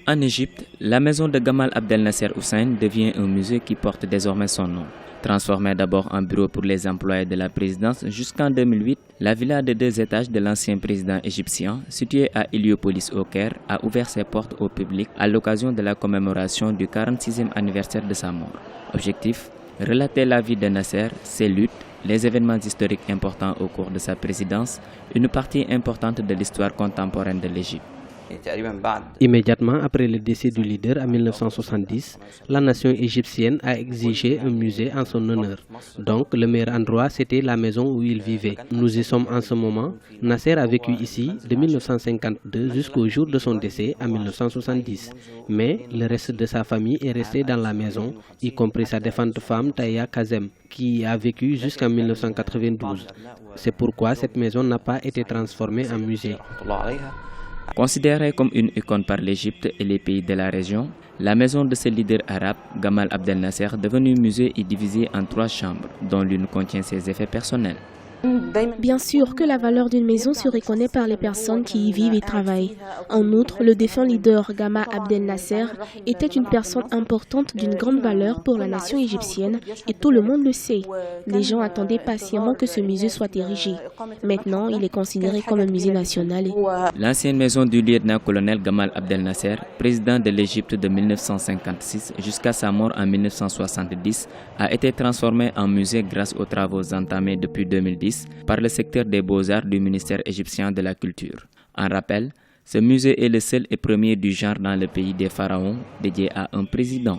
En Égypte, la maison de Gamal Abdel Nasser Hussein devient un musée qui porte désormais son nom. Transformée d'abord en bureau pour les employés de la présidence jusqu'en 2008, la villa de 2 étages de l'ancien président égyptien, située à Héliopolis au Caire, a ouvert ses portes au public à l'occasion de la commémoration du 46e anniversaire de sa mort. Objectif: relater la vie de Nasser, ses luttes, les événements historiques importants au cours de sa présidence, une partie importante de l'histoire contemporaine de l'Égypte. Immédiatement après le décès du leader en 1970, la nation égyptienne a exigé un musée en son honneur. Donc le meilleur endroit, c'était la maison où il vivait. Nous y sommes en ce moment. Nasser a vécu ici de 1952 jusqu'au jour de son décès en 1970. Mais le reste de sa famille est resté dans la maison, y compris sa défunte femme Taya Kazem, qui a vécu jusqu'en 1992. C'est pourquoi cette maison n'a pas été transformée en musée. Considérée comme une icône par l'Égypte et les pays de la région, la maison de ce leader arabe, Gamal Abdel Nasser, devenue musée, est divisée en 3 chambres, dont l'une contient ses effets personnels. Bien sûr que la valeur d'une maison se reconnaît par les personnes qui y vivent et travaillent. En outre, le défunt leader Gamal Abdel Nasser était une personne importante d'une grande valeur pour la nation égyptienne et tout le monde le sait. Les gens attendaient patiemment que ce musée soit érigé. Maintenant, il est considéré comme un musée national. L'ancienne maison du lieutenant-colonel Gamal Abdel Nasser, président de l'Égypte de 1956 jusqu'à sa mort en 1970, a été transformée en musée grâce aux travaux entamés depuis 2010 par le secteur des beaux-arts du ministère égyptien de la Culture. En rappel, ce musée est le seul et premier du genre dans le pays des pharaons dédié à un président.